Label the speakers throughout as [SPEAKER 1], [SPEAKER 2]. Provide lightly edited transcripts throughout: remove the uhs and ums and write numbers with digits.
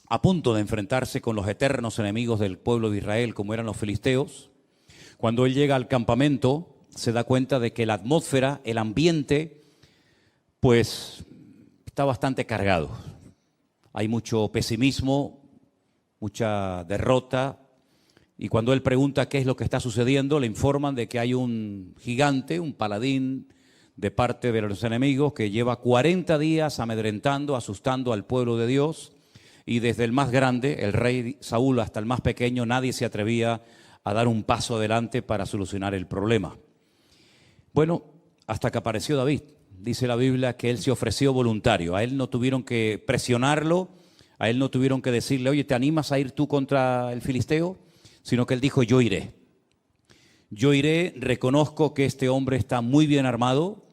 [SPEAKER 1] a punto de enfrentarse con los eternos enemigos del pueblo de Israel, como eran los filisteos. Cuando él llega al campamento, se da cuenta de que la atmósfera, el ambiente, pues está bastante cargado. Hay mucho pesimismo, mucha derrota, y cuando él pregunta qué es lo que está sucediendo, le informan de que hay un gigante, un paladín de parte de los enemigos, que lleva 40 días amedrentando, asustando al pueblo de Dios, y desde el más grande, el rey Saúl, hasta el más pequeño, nadie se atrevía a dar un paso adelante para solucionar el problema. Bueno, hasta que apareció David. Dice la Biblia que él se ofreció voluntario. A él no tuvieron que presionarlo, a él no tuvieron que decirle, oye, ¿te animas a ir tú contra el filisteo? Sino que él dijo, yo iré. Yo iré, reconozco que este hombre está muy bien armado.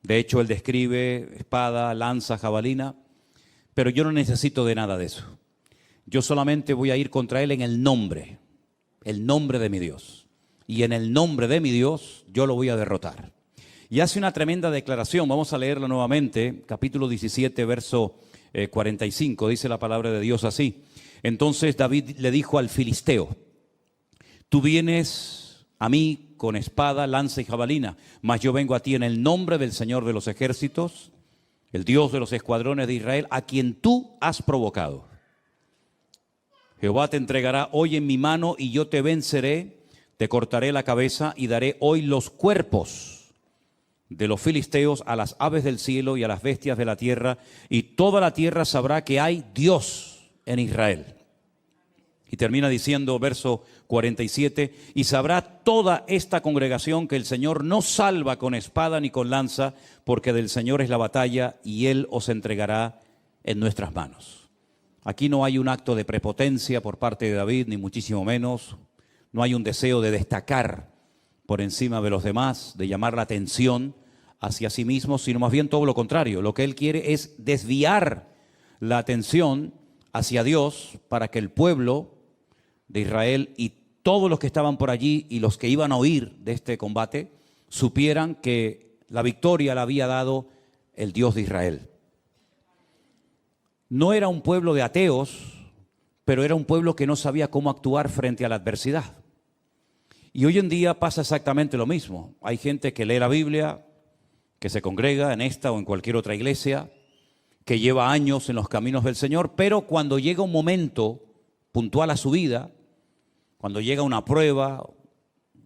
[SPEAKER 1] De hecho, él describe espada, lanza, jabalina, pero yo no necesito de nada de eso. Yo solamente voy a ir contra él en el nombre de mi Dios. Y en el nombre de mi Dios, yo lo voy a derrotar. Y hace una tremenda declaración, vamos a leerla nuevamente, capítulo 17, verso 45, dice la palabra de Dios así. Entonces David le dijo al filisteo, tú vienes a mí con espada, lanza y jabalina, mas yo vengo a ti en el nombre del Señor de los ejércitos, el Dios de los escuadrones de Israel, a quien tú has provocado. Jehová te entregará hoy en mi mano y yo te venceré, te cortaré la cabeza y daré hoy los cuerpos de los filisteos a las aves del cielo y a las bestias de la tierra, y toda la tierra sabrá que hay Dios en Israel. Y termina diciendo, verso 47, y sabrá toda esta congregación que el Señor no salva con espada ni con lanza, porque del Señor es la batalla y Él os entregará en nuestras manos. Aquí no hay un acto de prepotencia por parte de David, ni muchísimo menos. No hay un deseo de destacar por encima de los demás, de llamar la atención hacia sí mismo, sino más bien todo lo contrario. Lo que él quiere es desviar la atención hacia Dios para que el pueblo de Israel y todos los que estaban por allí y los que iban a oír de este combate supieran que la victoria la había dado el Dios de Israel. No era un pueblo de ateos, pero era un pueblo que no sabía cómo actuar frente a la adversidad. Y hoy en día pasa exactamente lo mismo. Hay gente que lee la Biblia, que se congrega en esta o en cualquier otra iglesia, que lleva años en los caminos del Señor, pero cuando llega un momento puntual a su vida, cuando llega una prueba,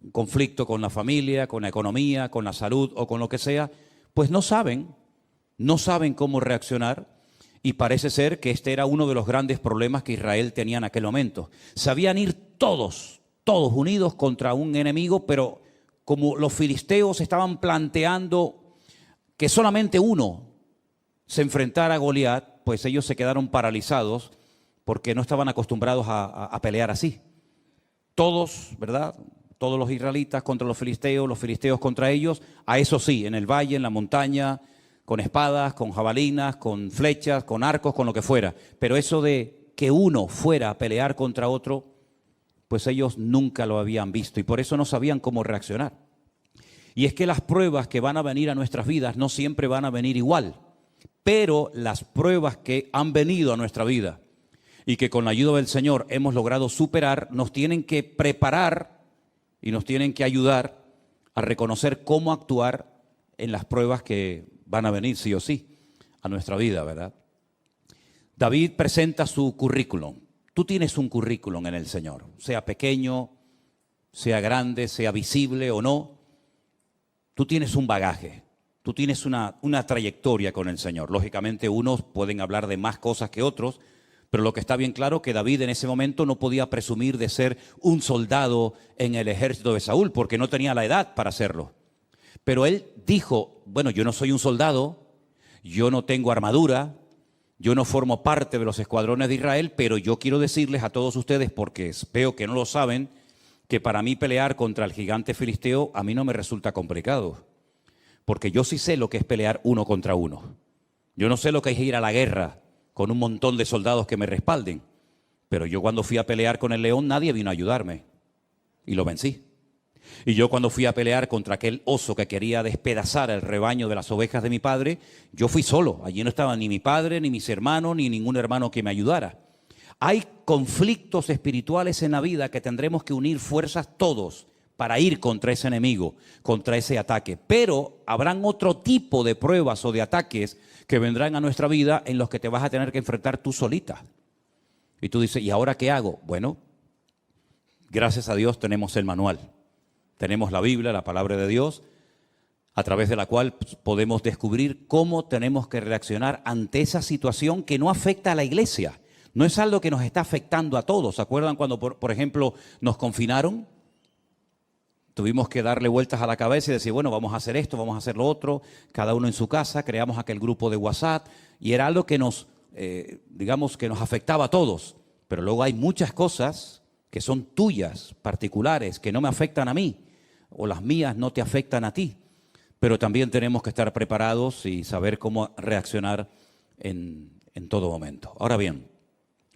[SPEAKER 1] un conflicto con la familia, con la economía, con la salud o con lo que sea, pues no saben cómo reaccionar, y parece ser que este era uno de los grandes problemas que Israel tenía en aquel momento. Sabían ir todos unidos contra un enemigo, pero como los filisteos estaban planteando que solamente uno se enfrentara a Goliat, pues ellos se quedaron paralizados porque no estaban acostumbrados a pelear así. Todos, ¿verdad? Todos los israelitas contra los filisteos contra ellos, a eso sí, en el valle, en la montaña, con espadas, con jabalinas, con flechas, con arcos, con lo que fuera. Pero eso de que uno fuera a pelear contra otro, pues ellos nunca lo habían visto y por eso no sabían cómo reaccionar. Y es que las pruebas que van a venir a nuestras vidas no siempre van a venir igual, pero las pruebas que han venido a nuestra vida y que con la ayuda del Señor hemos logrado superar, nos tienen que preparar y nos tienen que ayudar a reconocer cómo actuar en las pruebas que van a venir sí o sí a nuestra vida, ¿verdad? David presenta su currículum. Tú tienes un currículum en el Señor, sea pequeño, sea grande, sea visible o no. Tú tienes un bagaje, tú tienes una trayectoria con el Señor. Lógicamente unos pueden hablar de más cosas que otros, pero lo que está bien claro que David en ese momento no podía presumir de ser un soldado en el ejército de Saúl, porque no tenía la edad para hacerlo. Pero él dijo, bueno, yo no soy un soldado, yo no tengo armadura, yo no formo parte de los escuadrones de Israel, pero yo quiero decirles a todos ustedes, porque veo que no lo saben, que para mí pelear contra el gigante filisteo a mí no me resulta complicado. Porque yo sí sé lo que es pelear uno contra uno. Yo no sé lo que es ir a la guerra con un montón de soldados que me respalden. Pero yo cuando fui a pelear con el león nadie vino a ayudarme. Y lo vencí. Y yo cuando fui a pelear contra aquel oso que quería despedazar el rebaño de las ovejas de mi padre, yo fui solo. Allí no estaba ni mi padre, ni mis hermanos, ni ningún hermano que me ayudara. Hay conflictos espirituales en la vida que tendremos que unir fuerzas todos para ir contra ese enemigo, contra ese ataque. Pero habrán otro tipo de pruebas o de ataques que vendrán a nuestra vida en los que te vas a tener que enfrentar tú solita. Y tú dices, ¿y ahora qué hago? Bueno, gracias a Dios tenemos el manual. Tenemos la Biblia, la palabra de Dios, a través de la cual podemos descubrir cómo tenemos que reaccionar ante esa situación que no afecta a la iglesia. No es algo que nos está afectando a todos. ¿Se acuerdan cuando, por ejemplo, nos confinaron? Tuvimos que darle vueltas a la cabeza y decir, bueno, vamos a hacer esto, vamos a hacer lo otro, cada uno en su casa, creamos aquel grupo de WhatsApp y era algo que nos, digamos, que nos afectaba a todos. Pero luego hay muchas cosas que son tuyas, particulares, que no me afectan a mí, o las mías no te afectan a ti. Pero también tenemos que estar preparados y saber cómo reaccionar en todo momento. Ahora bien,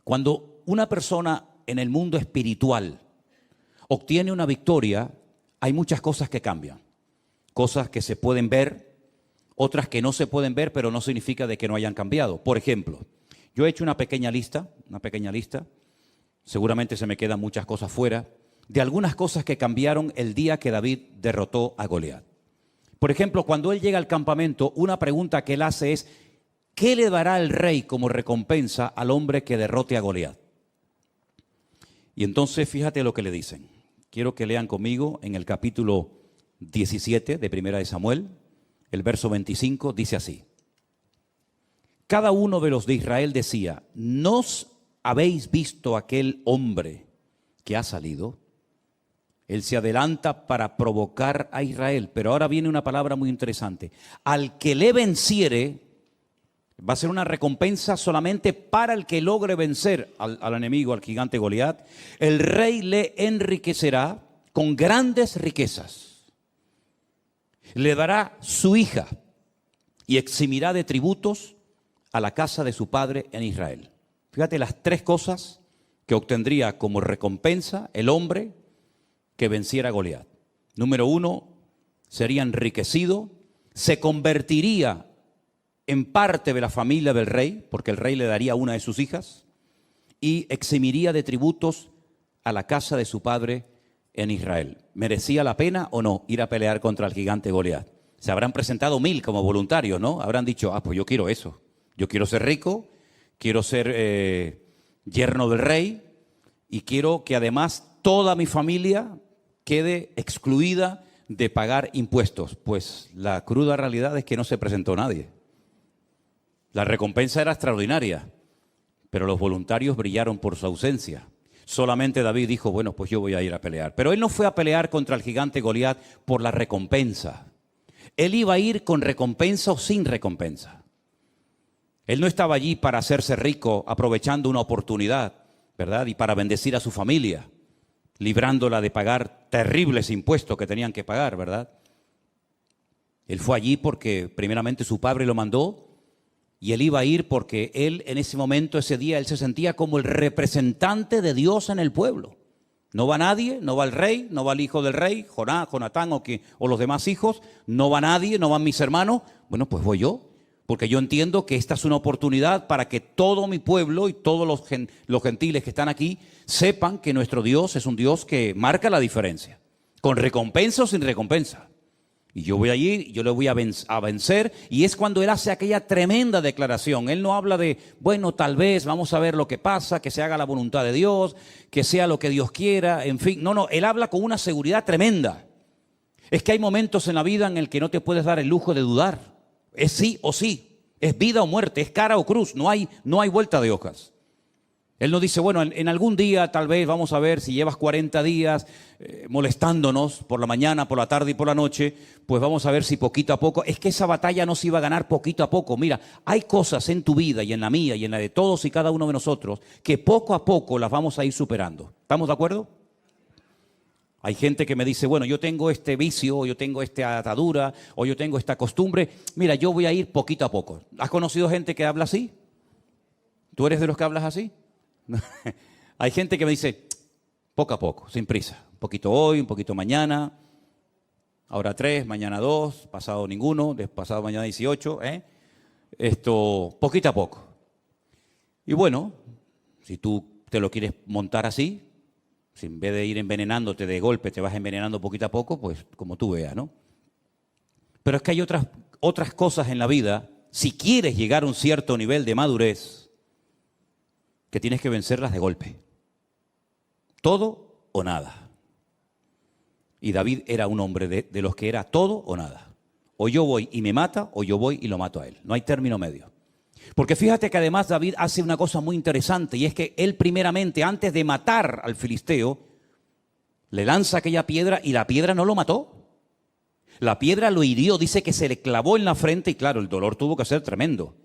[SPEAKER 1] cuando una persona en el mundo espiritual obtiene una victoria, hay muchas cosas que cambian. Cosas que se pueden ver, otras que no se pueden ver, pero no significa de que no hayan cambiado. Por ejemplo, yo he hecho una pequeña lista, seguramente se me quedan muchas cosas fuera, de algunas cosas que cambiaron el día que David derrotó a Goliat. Por ejemplo, cuando él llega al campamento, una pregunta que él hace es, ¿qué le dará el rey como recompensa al hombre que derrote a Goliat? Y entonces fíjate lo que le dicen. Quiero que lean conmigo en el capítulo 17 de Primera de Samuel, el verso 25, dice así. Cada uno de los de Israel decía, ¿nos habéis visto aquel hombre que ha salido? Él se adelanta para provocar a Israel, pero ahora viene una palabra muy interesante. Al que le venciere, va a ser una recompensa solamente para el que logre vencer al enemigo, al gigante Goliat. El rey le enriquecerá con grandes riquezas. Le dará su hija y eximirá de tributos a la casa de su padre en Israel. Fíjate las tres cosas que obtendría como recompensa el hombre que venciera a Goliat. Número uno, sería enriquecido, se convertiría en parte de la familia del rey, porque el rey le daría una de sus hijas, y eximiría de tributos a la casa de su padre en Israel. ¿Merecía la pena o no ir a pelear contra el gigante Goliat? Se habrán presentado 1000 como voluntarios, ¿no? Habrán dicho, pues yo quiero eso. Yo quiero ser rico, quiero ser yerno del rey y quiero que además toda mi familia quede excluida de pagar impuestos. Pues la cruda realidad es que no se presentó nadie. La recompensa era extraordinaria, pero los voluntarios brillaron por su ausencia. Solamente David dijo, bueno, pues yo voy a ir a pelear. Pero él no fue a pelear contra el gigante Goliat por la recompensa. Él iba a ir con recompensa o sin recompensa. Él no estaba allí para hacerse rico aprovechando una oportunidad, ¿verdad? Y para bendecir a su familia, librándola de pagar terribles impuestos que tenían que pagar, ¿verdad? Él fue allí porque primeramente su padre lo mandó y él iba a ir porque él en ese momento, ese día, él se sentía como el representante de Dios en el pueblo. No va nadie, no va el rey, no va el hijo del rey, Jonatán o los demás hijos, no va nadie, no van mis hermanos. Bueno, pues voy yo, porque yo entiendo que esta es una oportunidad para que todo mi pueblo y todos los gentiles que están aquí sepan que nuestro Dios es un Dios que marca la diferencia, con recompensa o sin recompensa. Y yo voy allí, yo le voy a vencer, y es cuando él hace aquella tremenda declaración. Él no habla de, bueno, tal vez, vamos a ver lo que pasa, que se haga la voluntad de Dios, que sea lo que Dios quiera, en fin. No, él habla con una seguridad tremenda. Es que hay momentos en la vida en el que no te puedes dar el lujo de dudar. Es sí o sí, es vida o muerte, es cara o cruz, no hay vuelta de hojas. Él no dice, bueno, en algún día tal vez vamos a ver si llevas 40 días molestándonos por la mañana, por la tarde y por la noche, pues vamos a ver si poquito a poco, es que esa batalla no se iba a ganar poquito a poco. Mira, hay cosas en tu vida y en la mía y en la de todos y cada uno de nosotros que poco a poco las vamos a ir superando. ¿Estamos de acuerdo? Hay gente que me dice, bueno, yo tengo este vicio, o yo tengo esta atadura, o yo tengo esta costumbre. Mira, yo voy a ir poquito a poco. ¿Has conocido gente que habla así? ¿Tú eres de los que hablas así? Hay gente que me dice, poco a poco, sin prisa. Un poquito hoy, un poquito mañana, ahora 3, mañana 2, pasado ninguno, pasado mañana 18, poquito a poco. Y bueno, si tú te lo quieres montar así, si en vez de ir envenenándote de golpe te vas envenenando poquito a poco, pues como tú veas, ¿no? Pero es que hay otras cosas en la vida, si quieres llegar a un cierto nivel de madurez, que tienes que vencerlas de golpe. Todo o nada. Y David era un hombre de los que era todo o nada. O yo voy y me mata, o yo voy y lo mato a él. No hay término medio. Porque fíjate que además David hace una cosa muy interesante, y es que él primeramente, antes de matar al filisteo, le lanza aquella piedra y la piedra no lo mató. La piedra lo hirió, dice que se le clavó en la frente y claro, el dolor tuvo que ser tremendo.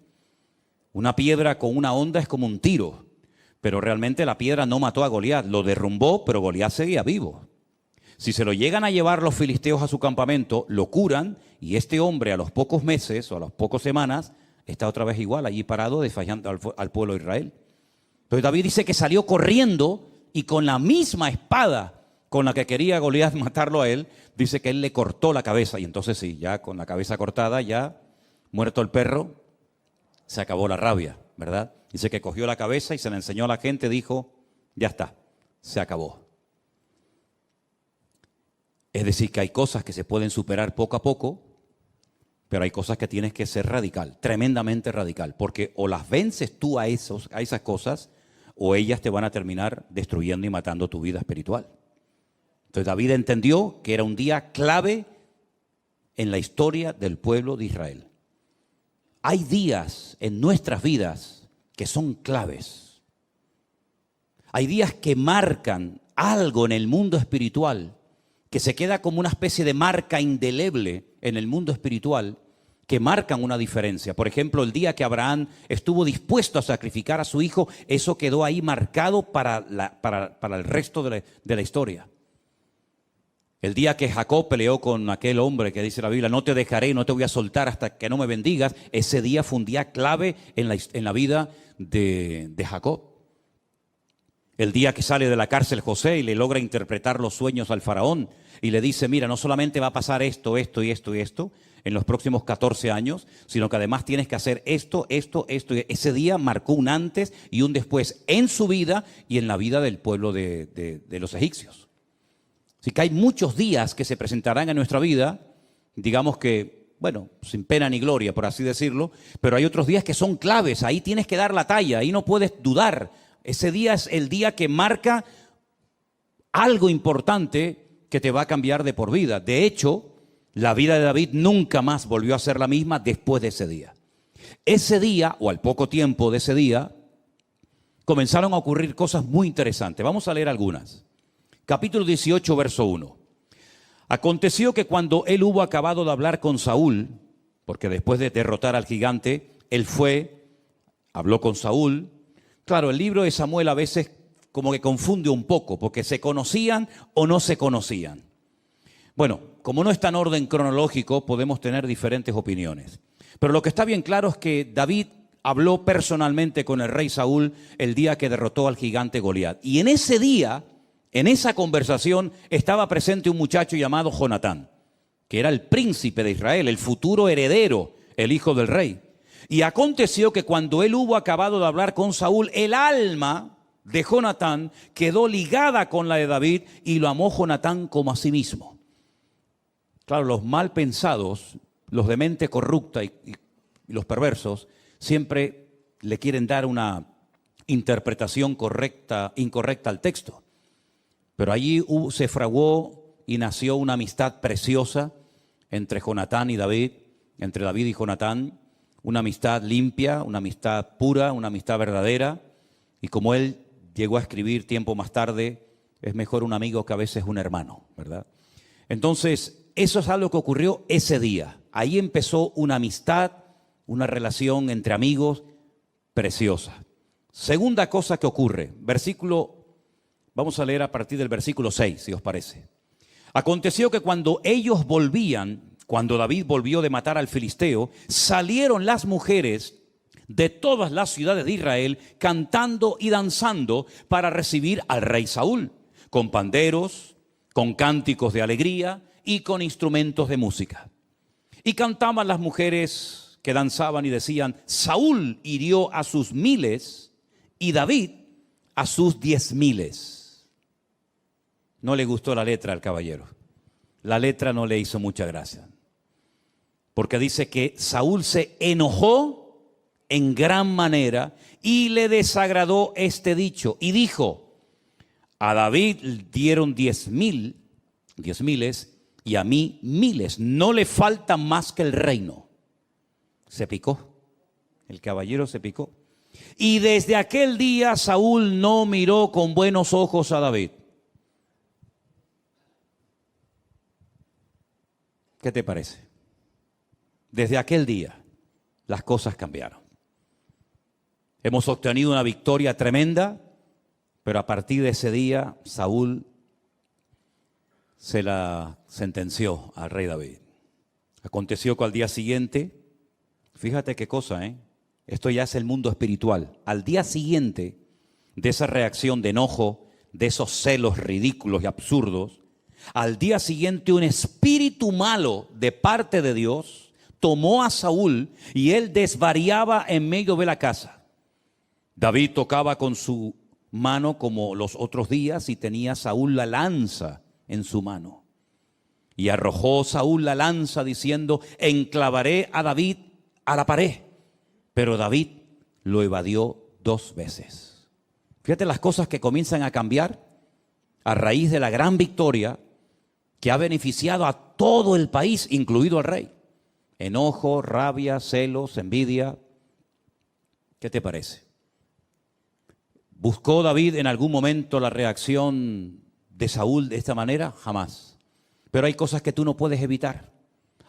[SPEAKER 1] Una piedra con una honda es como un tiro, pero realmente la piedra no mató a Goliat, lo derrumbó, pero Goliat seguía vivo. Si se lo llegan a llevar los filisteos a su campamento, lo curan y este hombre a los pocos meses o a las pocas semanas está otra vez igual, allí parado, desfallando al pueblo de Israel. Entonces David dice que salió corriendo y con la misma espada con la que quería Goliat matarlo a él, dice que él le cortó la cabeza. Y entonces sí, ya con la cabeza cortada, ya muerto el perro, se acabó la rabia, ¿verdad? Dice que cogió la cabeza y se la enseñó a la gente, dijo, ya está, se acabó. Es decir, que hay cosas que se pueden superar poco a poco, pero hay cosas que tienes que ser radical, tremendamente radical, porque o las vences tú a esas cosas, o ellas te van a terminar destruyendo y matando tu vida espiritual. Entonces David entendió que era un día clave en la historia del pueblo de Israel. Hay días en nuestras vidas que son claves. Hay días que marcan algo en el mundo espiritual, que se queda como una especie de marca indeleble en el mundo espiritual, que marcan una diferencia. Por ejemplo, el día que Abraham estuvo dispuesto a sacrificar a su hijo, eso quedó ahí marcado para el resto de la historia. El día que Jacob peleó con aquel hombre que dice la Biblia, no te dejaré, no te voy a soltar hasta que no me bendigas, ese día fue un día clave en la vida de Jacob. El día que sale de la cárcel José y le logra interpretar los sueños al faraón y le dice, mira, no solamente va a pasar esto, esto y esto y esto en los próximos 14 años, sino que además tienes que hacer esto. Ese día marcó un antes y un después en su vida y en la vida del pueblo de los egipcios. Así que hay muchos días que se presentarán en nuestra vida, digamos que, bueno, sin pena ni gloria, por así decirlo, pero hay otros días que son claves, ahí tienes que dar la talla, ahí no puedes dudar. Ese día es el día que marca algo importante que te va a cambiar de por vida. De hecho, la vida de David nunca más volvió a ser la misma después de ese día. Ese día, o al poco tiempo de ese día, comenzaron a ocurrir cosas muy interesantes. Vamos a leer algunas. Capítulo 18, verso 1. Aconteció que cuando él hubo acabado de hablar con Saúl, porque después de derrotar al gigante, él habló con Saúl. Claro, el libro de Samuel a veces como que confunde un poco, porque se conocían o no se conocían. Bueno, como no está en orden cronológico, podemos tener diferentes opiniones. Pero lo que está bien claro es que David habló personalmente con el rey Saúl el día que derrotó al gigante Goliat. Y en ese día, en esa conversación, estaba presente un muchacho llamado Jonatán, que era el príncipe de Israel, el futuro heredero, el hijo del rey. Y aconteció que cuando él hubo acabado de hablar con Saúl, el alma de Jonatán quedó ligada con la de David y lo amó Jonatán como a sí mismo. Claro, los mal pensados, los de mente corrupta y los perversos, siempre le quieren dar una interpretación incorrecta al texto. Pero allí se fraguó y nació una amistad preciosa entre Jonatán y David, entre David y Jonatán, una amistad limpia, una amistad pura, una amistad verdadera. Y como él llegó a escribir tiempo más tarde, es mejor un amigo que a veces un hermano, ¿verdad? Entonces, eso es algo que ocurrió ese día. Ahí empezó una amistad, una relación entre amigos preciosa. Segunda cosa que ocurre, vamos a leer a partir del versículo 6, si os parece. Aconteció que cuando David volvió de matar al filisteo, salieron las mujeres de todas las ciudades de Israel cantando y danzando para recibir al rey Saúl, con panderos, con cánticos de alegría y con instrumentos de música. Y cantaban las mujeres que danzaban y decían: Saúl hirió a sus 1000 y David a sus 10.000. No le gustó la letra al caballero. La letra no le hizo mucha gracia. Porque dice que Saúl se enojó en gran manera y le desagradó este dicho. Y dijo: a David dieron 10.000 y a mí 1000. No le falta más que el reino. Se picó. El caballero se picó. Y desde aquel día Saúl no miró con buenos ojos a David. ¿Qué te parece? Desde aquel día las cosas cambiaron. Hemos obtenido una victoria tremenda, pero a partir de ese día Saúl se la sentenció al rey David. Aconteció que al día siguiente, fíjate qué cosa, esto ya es el mundo espiritual. Al día siguiente de esa reacción de enojo, de esos celos ridículos y absurdos, al día siguiente un espíritu malo de parte de Dios tomó a Saúl y él desvariaba en medio de la casa. David tocaba con su mano como los otros días y tenía Saúl la lanza en su mano. Y arrojó Saúl la lanza diciendo: enclavaré a David a la pared. Pero David lo evadió 2 veces. Fíjate las cosas que comienzan a cambiar a raíz de la gran victoria que ha beneficiado a todo el país, incluido al rey. Enojo, rabia, celos, envidia. ¿Qué te parece? ¿Buscó David en algún momento la reacción de Saúl de esta manera? Jamás. Pero hay cosas que tú no puedes evitar.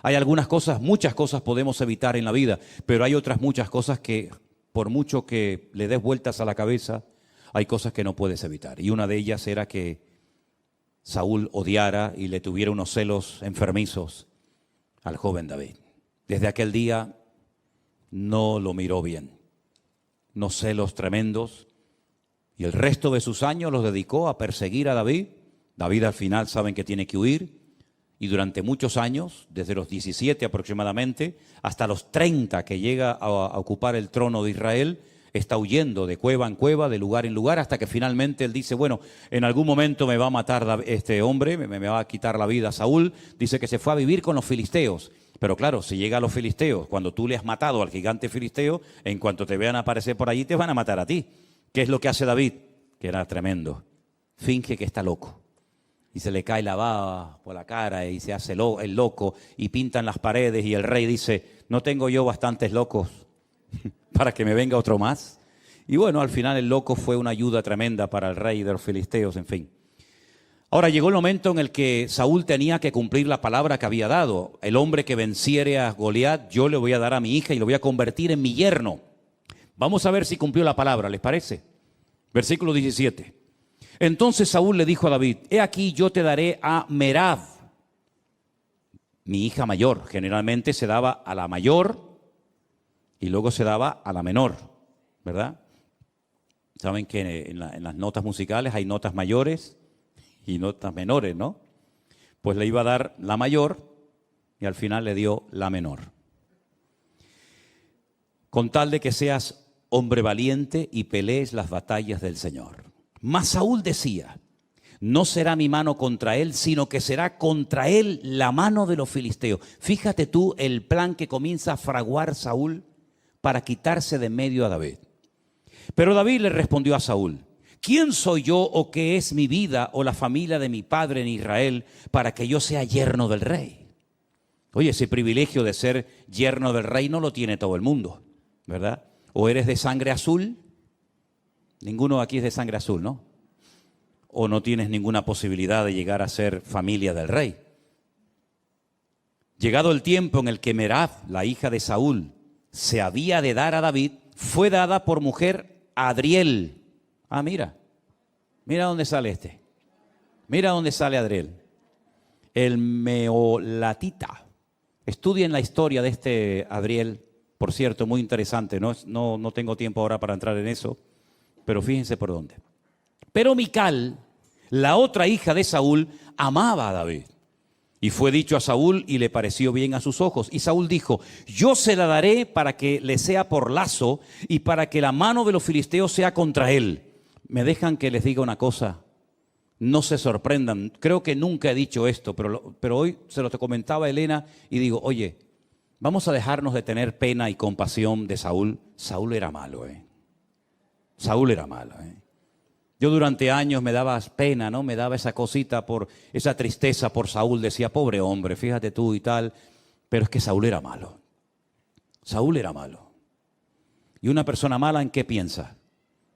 [SPEAKER 1] Hay algunas cosas, muchas cosas podemos evitar en la vida, pero hay otras muchas cosas que, por mucho que le des vueltas a la cabeza, hay cosas que no puedes evitar. Y una de ellas era que Saúl odiara y le tuviera unos celos enfermizos al joven David. Desde aquel día no lo miró bien. Unos celos tremendos. Y el resto de sus años los dedicó a perseguir a David. David al final saben que tiene que huir. Y durante muchos años, desde los 17 aproximadamente, hasta los 30 que llega a ocupar el trono de Israel, está huyendo de cueva en cueva, de lugar en lugar, hasta que finalmente él dice: bueno, en algún momento me va a matar este hombre, me va a quitar la vida a Saúl. Dice que se fue a vivir con los filisteos. Pero claro, si llega a los filisteos, cuando tú le has matado al gigante filisteo, en cuanto te vean aparecer por allí, te van a matar a ti. ¿Qué es lo que hace David? Que era tremendo. Finge que está loco. Y se le cae la baba por la cara y se hace el loco y pintan las paredes y el rey dice: ¿no tengo yo bastantes locos para que me venga otro más? Y bueno, al final el loco fue una ayuda tremenda para el rey de los filisteos, en fin. Ahora llegó el momento en el que Saúl tenía que cumplir la palabra que había dado. El hombre que venciere a Goliat, yo le voy a dar a mi hija y lo voy a convertir en mi yerno. Vamos a ver si cumplió la palabra, ¿les parece? Versículo 17. Entonces Saúl le dijo a David: he aquí yo te daré a Merab, mi hija mayor. Generalmente se daba a la mayor y luego se daba a la menor, ¿verdad? Saben que en las notas musicales hay notas mayores y notas menores, ¿no? Pues le iba a dar la mayor y al final le dio la menor. Con tal de que seas hombre valiente y pelees las batallas del Señor. Mas Saúl decía: no será mi mano contra él, sino que será contra él la mano de los filisteos. Fíjate tú el plan que comienza a fraguar Saúl para quitarse de medio a David. Pero David le respondió a Saúl: ¿quién soy yo o qué es mi vida o la familia de mi padre en Israel para que yo sea yerno del rey? Oye, ese privilegio de ser yerno del rey no lo tiene todo el mundo, ¿verdad? ¿O eres de sangre azul? Ninguno aquí es de sangre azul, ¿no? ¿O no tienes ninguna posibilidad de llegar a ser familia del rey? Llegado el tiempo en el que Merab, la hija de Saúl, se había de dar a David, fue dada por mujer a Adriel. Ah, mira dónde sale este. Mira dónde sale Adriel. El meolatita. Estudien la historia de este Adriel, por cierto, muy interesante. No tengo tiempo ahora para entrar en eso, pero fíjense por dónde. Pero Mical, la otra hija de Saúl, amaba a David. Y fue dicho a Saúl y le pareció bien a sus ojos. Y Saúl dijo, yo se la daré para que le sea por lazo y para que la mano de los filisteos sea contra él. ¿Me dejan que les diga una cosa? No se sorprendan. Creo que nunca he dicho esto, pero hoy se lo comentaba a Elena y digo, oye, vamos a dejarnos de tener pena y compasión de Saúl. Saúl era malo, Saúl era malo, Yo durante años me daba pena, ¿no? Me daba esa cosita, por esa tristeza por Saúl. Decía, pobre hombre, fíjate tú y tal. Pero es que Saúl era malo. Saúl era malo. ¿Y una persona mala en qué piensa?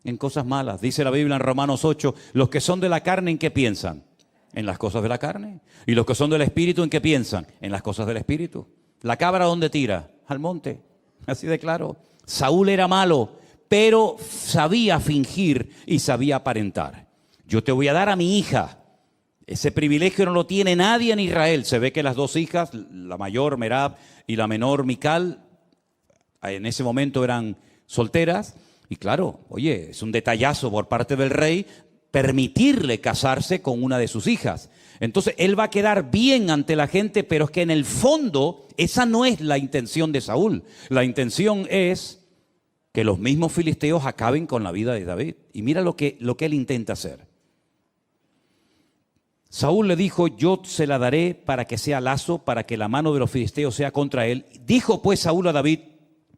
[SPEAKER 1] En cosas malas. Dice la Biblia en Romanos 8, los que son de la carne, ¿en qué piensan? En las cosas de la carne. ¿Y los que son del Espíritu, en qué piensan? En las cosas del Espíritu. ¿La cabra dónde tira? Al monte. Así de claro. Saúl era malo, pero sabía fingir y sabía aparentar. Yo te voy a dar a mi hija. Ese privilegio no lo tiene nadie en Israel. Se ve que las dos hijas, la mayor Merab y la menor Mical, en ese momento eran solteras. Y claro, oye, es un detallazo por parte del rey permitirle casarse con una de sus hijas. Entonces él va a quedar bien ante la gente, pero es que en el fondo esa no es la intención de Saúl. La intención es que los mismos filisteos acaben con la vida de David. Y mira lo que él intenta hacer. Saúl le dijo, yo se la daré para que sea lazo, para que la mano de los filisteos sea contra él. Dijo pues Saúl a David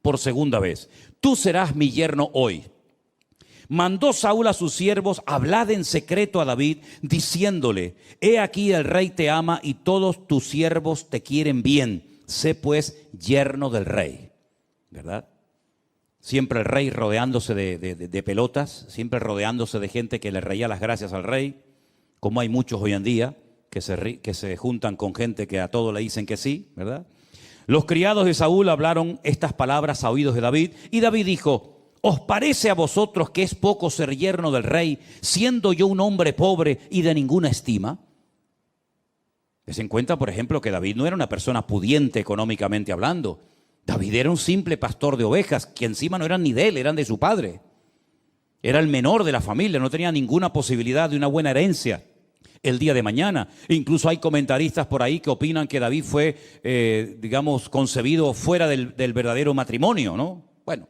[SPEAKER 1] por segunda vez, tú serás mi yerno hoy. Mandó Saúl a sus siervos, hablad en secreto a David, diciéndole, he aquí el rey te ama y todos tus siervos te quieren bien. Sé pues yerno del rey. ¿Verdad? Siempre el rey rodeándose de pelotas, siempre rodeándose de gente que le reía las gracias al rey, como hay muchos hoy en día que se juntan con gente que a todo le dicen que sí, ¿verdad? Los criados de Saúl hablaron estas palabras a oídos de David, y David dijo, ¿os parece a vosotros que es poco ser yerno del rey, siendo yo un hombre pobre y de ninguna estima? Des en cuenta, por ejemplo, que David no era una persona pudiente económicamente hablando. David era un simple pastor de ovejas, que encima no eran ni de él, eran de su padre. Era el menor de la familia, no tenía ninguna posibilidad de una buena herencia el día de mañana. Incluso hay comentaristas por ahí que opinan que David fue, concebido fuera del verdadero matrimonio, ¿no? Bueno,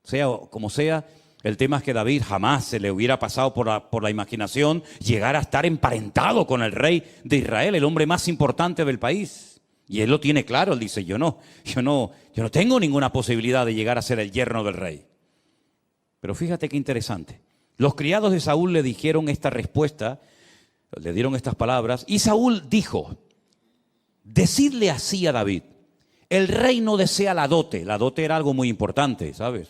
[SPEAKER 1] sea como sea, el tema es que David jamás se le hubiera pasado por la imaginación llegar a estar emparentado con el rey de Israel, el hombre más importante del país. Y él lo tiene claro, él dice, yo no tengo ninguna posibilidad de llegar a ser el yerno del rey. Pero fíjate qué interesante. Los criados de Saúl le dijeron esta respuesta, le dieron estas palabras, y Saúl dijo, decidle así a David, el rey no desea la dote era algo muy importante, ¿sabes?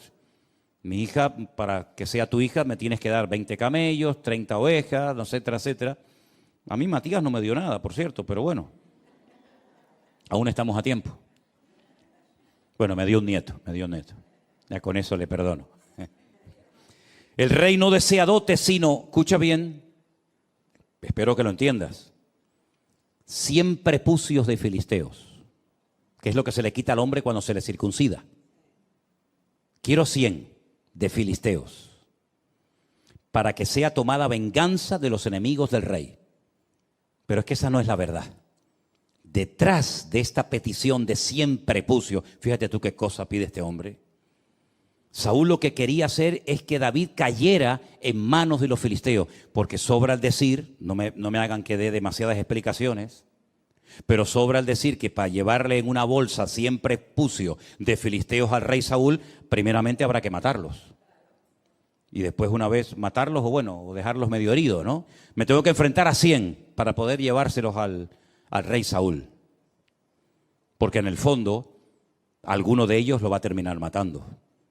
[SPEAKER 1] Mi hija, para que sea tu hija, me tienes que dar 20 camellos, 30 ovejas, etcétera, etcétera. A mí Matías no me dio nada, por cierto, pero bueno, aún estamos a tiempo. Bueno, me dio un nieto. Ya con eso le perdono. El rey no desea dote, sino, escucha bien, espero que lo entiendas, 100 prepucios de filisteos, que es lo que se le quita al hombre cuando se le circuncida. Quiero 100 de filisteos, para que sea tomada venganza de los enemigos del rey. Pero es que esa no es la verdad. Detrás de esta petición de 100 prepucios, fíjate tú qué cosa pide este hombre. Saúl lo que quería hacer es que David cayera en manos de los filisteos, porque sobra el decir, no me hagan que dé demasiadas explicaciones, pero sobra el decir que para llevarle en una bolsa 100 prepucios de filisteos al rey Saúl, primeramente habrá que matarlos. Y después una vez matarlos o dejarlos medio heridos, ¿no? Me tengo que enfrentar a 100 para poder llevárselos al rey Saúl. Porque en el fondo, alguno de ellos lo va a terminar matando.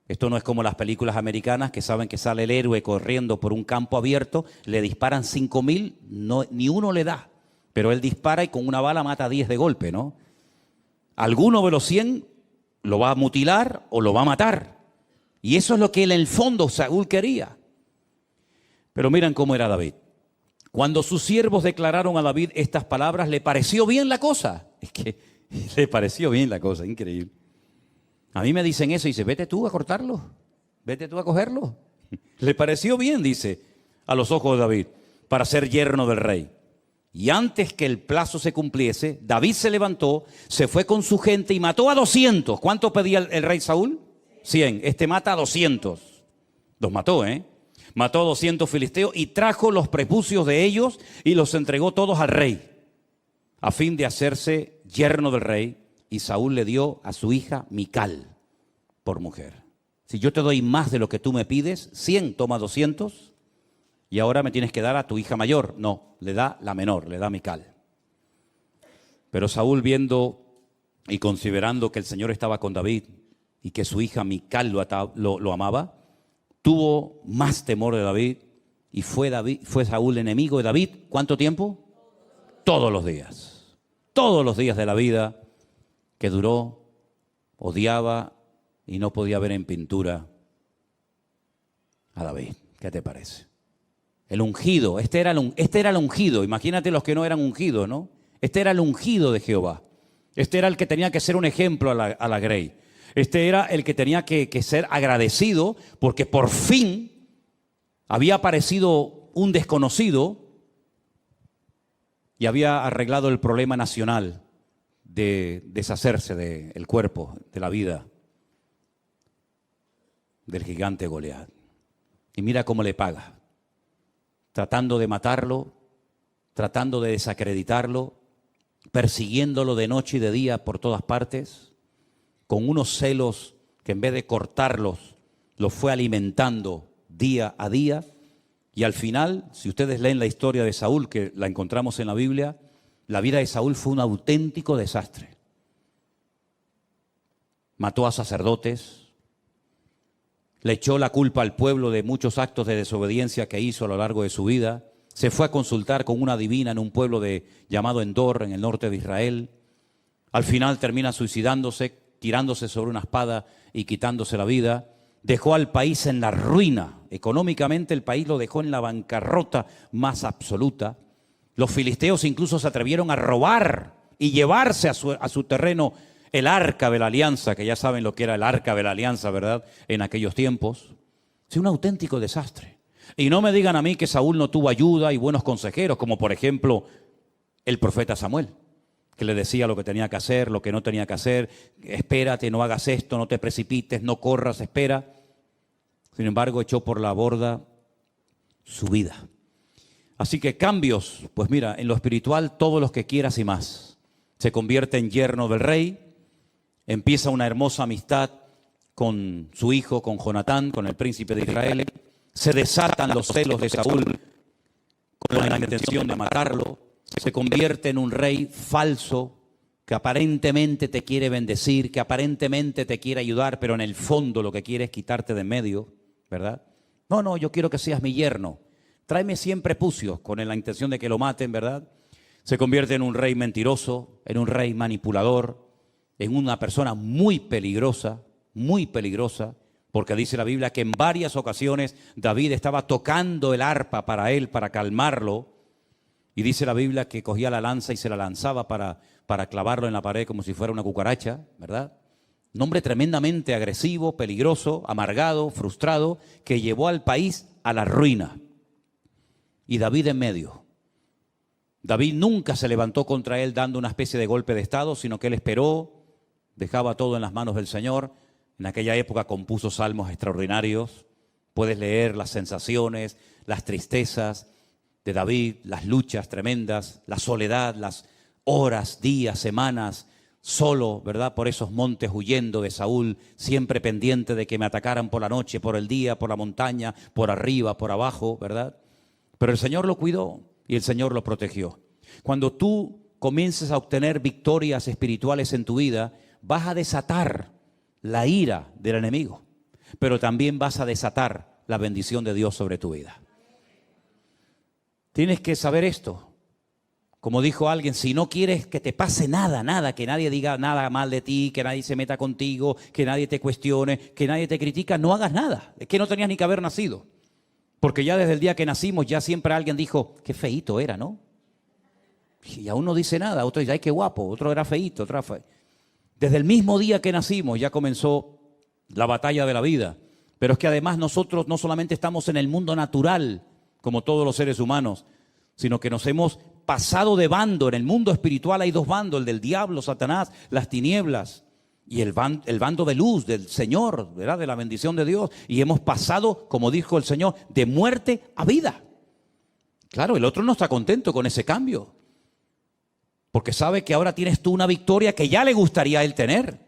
[SPEAKER 1] Esto no es como las películas americanas que saben que sale el héroe corriendo por un campo abierto, le disparan 5.000, ni uno le da. Pero él dispara y con una bala mata a 10 de golpe, ¿no? Alguno de los 100 lo va a mutilar o lo va a matar. Y eso es lo que en el fondo Saúl quería. Pero miren cómo era David. Cuando sus siervos declararon a David estas palabras, le pareció bien la cosa. Es que le pareció bien la cosa, increíble. A mí me dicen eso y dice, vete tú a cortarlo, vete tú a cogerlo. Le pareció bien, dice, a los ojos de David, para ser yerno del rey. Y antes que el plazo se cumpliese, David se levantó, se fue con su gente y mató a 200. ¿Cuánto pedía el rey Saúl? 100. Este mata a 200. Los mató, Mató a 200 filisteos y trajo los prepucios de ellos y los entregó todos al rey, a fin de hacerse yerno del rey. Y Saúl le dio a su hija Mical por mujer. Si yo te doy más de lo que tú me pides, 100, toma 200, y ahora me tienes que dar a tu hija mayor. No, le da la menor, le da a Mical. Pero Saúl, viendo y considerando que el Señor estaba con David y que su hija Mical lo amaba, tuvo más temor de David y fue Saúl enemigo de David. ¿Cuánto tiempo? Todos los días. Todos los días de la vida que duró, odiaba y no podía ver en pintura a David. ¿Qué te parece? El ungido, este era el ungido. Imagínate los que no eran ungidos, ¿no? Este era el ungido de Jehová. Este era el que tenía que ser un ejemplo a la grey. Este era el que tenía que ser agradecido porque por fin había aparecido un desconocido y había arreglado el problema nacional de deshacerse del cuerpo, de la vida del gigante Goliat. Y mira cómo le paga. Tratando de matarlo, tratando de desacreditarlo, persiguiéndolo de noche y de día por todas partes, con unos celos que en vez de cortarlos, los fue alimentando día a día. Y al final, si ustedes leen la historia de Saúl, que la encontramos en la Biblia, la vida de Saúl fue un auténtico desastre. Mató a sacerdotes, le echó la culpa al pueblo de muchos actos de desobediencia que hizo a lo largo de su vida. Se fue a consultar con una adivina en un pueblo llamado Endor, en el norte de Israel. Al final termina suicidándose, tirándose sobre una espada y quitándose la vida. Dejó al país en la ruina. Económicamente el país lo dejó en la bancarrota más absoluta. Los filisteos incluso se atrevieron a robar y llevarse a su terreno el arca de la alianza, que ya saben lo que era el arca de la alianza, ¿verdad? En aquellos tiempos. Es un auténtico desastre. Y no me digan a mí que Saúl no tuvo ayuda y buenos consejeros, como por ejemplo el profeta Samuel, que le decía lo que tenía que hacer, lo que no tenía que hacer. Espérate, no hagas esto, no te precipites, no corras, espera. Sin embargo, echó por la borda su vida. Así que cambios, pues mira, en lo espiritual todos los que quieras y más. Se convierte en yerno del rey, empieza una hermosa amistad con su hijo, con Jonatán, con el príncipe de Israel. Se desatan los celos de Saúl con la intención de matarlo. Se convierte en un rey falso que aparentemente te quiere bendecir, que aparentemente te quiere ayudar, pero en el fondo lo que quiere es quitarte de en medio, ¿verdad? No, yo quiero que seas mi yerno. Tráeme 100 prepucios con la intención de que lo maten, ¿verdad? Se convierte en un rey mentiroso, en un rey manipulador, en una persona muy peligrosa, porque dice la Biblia que en varias ocasiones David estaba tocando el arpa para él, para calmarlo, y dice la Biblia que cogía la lanza y se la lanzaba para clavarlo en la pared como si fuera una cucaracha, ¿verdad? Un hombre tremendamente agresivo, peligroso, amargado, frustrado, que llevó al país a la ruina. Y David en medio. David nunca se levantó contra él dando una especie de golpe de estado, sino que él esperó, dejaba todo en las manos del Señor. En aquella época compuso salmos extraordinarios. Puedes leer las sensaciones, las tristezas de David, las luchas tremendas, la soledad, las horas, días, semanas, solo, ¿verdad? Por esos montes huyendo de Saúl, siempre pendiente de que me atacaran por la noche, por el día, por la montaña, por arriba, por abajo, ¿verdad? Pero el Señor lo cuidó y el Señor lo protegió. Cuando tú comiences a obtener victorias espirituales en tu vida, vas a desatar la ira del enemigo, pero también vas a desatar la bendición de Dios sobre tu vida. Tienes que saber esto. Como dijo alguien, si no quieres que te pase nada, que nadie diga nada mal de ti, que nadie se meta contigo, que nadie te cuestione, que nadie te critica, no hagas nada. Es que no tenías ni que haber nacido. Porque ya desde el día que nacimos, ya siempre alguien dijo, qué feíto era, ¿no? Y aún no dice nada, otro dice, ay, qué guapo, otro era feíto, otro era feo. Desde el mismo día que nacimos ya comenzó la batalla de la vida. Pero es que además nosotros no solamente estamos en el mundo natural, como todos los seres humanos, sino que nos hemos pasado de bando. En el mundo espiritual hay dos bandos, el del diablo, Satanás, las tinieblas, y el bando de luz, del Señor, ¿verdad? De la bendición de Dios. Y hemos pasado, como dijo el Señor, de muerte a vida. Claro, el otro no está contento con ese cambio, porque sabe que ahora tienes tú una victoria que ya le gustaría a él tener.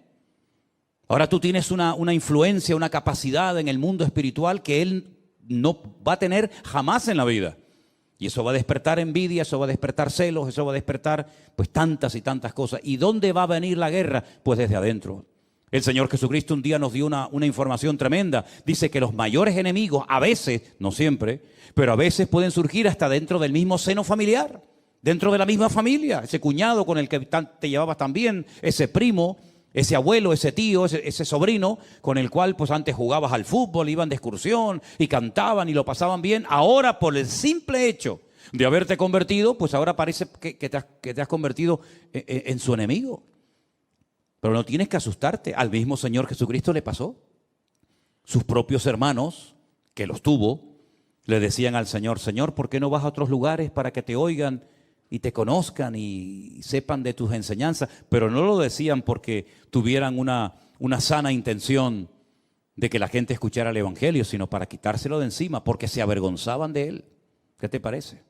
[SPEAKER 1] Ahora tú tienes una influencia, una capacidad en el mundo espiritual que él no va a tener jamás en la vida. Y eso va a despertar envidia, eso va a despertar celos, eso va a despertar pues tantas y tantas cosas. ¿Y dónde va a venir la guerra? Pues desde adentro. El Señor Jesucristo un día nos dio una información tremenda. Dice que los mayores enemigos, a veces, no siempre, pero a veces pueden surgir hasta dentro del mismo seno familiar, dentro de la misma familia. Ese cuñado con el que te llevabas tan bien, ese primo, ese abuelo, ese tío, ese sobrino, con el cual pues antes jugabas al fútbol, iban de excursión y cantaban y lo pasaban bien. Ahora, por el simple hecho de haberte convertido, pues ahora parece que te has convertido en su enemigo. Pero no tienes que asustarte. Al mismo Señor Jesucristo le pasó. Sus propios hermanos, que los tuvo, le decían al Señor: Señor, ¿por qué no vas a otros lugares para que te oigan y te conozcan y sepan de tus enseñanzas? Pero no lo decían porque tuvieran una sana intención de que la gente escuchara el Evangelio, sino para quitárselo de encima, porque se avergonzaban de él. ¿Qué te parece?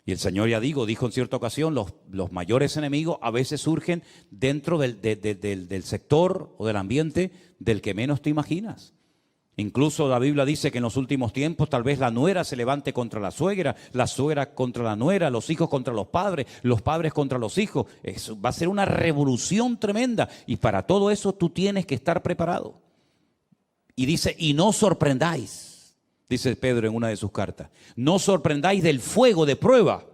[SPEAKER 1] Y el Señor, ya dijo en cierta ocasión, los mayores enemigos a veces surgen dentro del sector o del ambiente del que menos te imaginas. Incluso la Biblia dice que en los últimos tiempos tal vez la nuera se levante contra la suegra contra la nuera, los hijos contra los padres contra los hijos. Eso va a ser una revolución tremenda, y para todo eso tú tienes que estar preparado. Y dice: y no sorprendáis, dice Pedro en una de sus cartas, no sorprendáis del fuego de prueba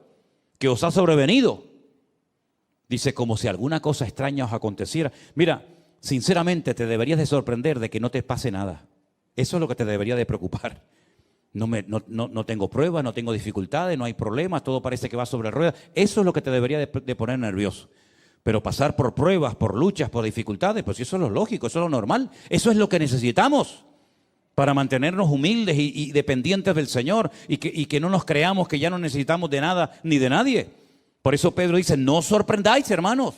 [SPEAKER 1] que os ha sobrevenido. Dice, como si alguna cosa extraña os aconteciera. Mira, sinceramente te deberías de sorprender de que no te pase nada. Eso es lo que te debería de preocupar. No tengo pruebas, no tengo dificultades, no hay problemas, todo parece que va sobre ruedas. Eso es lo que te debería de poner nervioso. Pero pasar por pruebas, por luchas, por dificultades, pues eso es lo lógico, eso es lo normal. Eso es lo que necesitamos para mantenernos humildes y dependientes del Señor, y que no nos creamos que ya no necesitamos de nada ni de nadie. Por eso Pedro dice: no os sorprendáis, hermanos,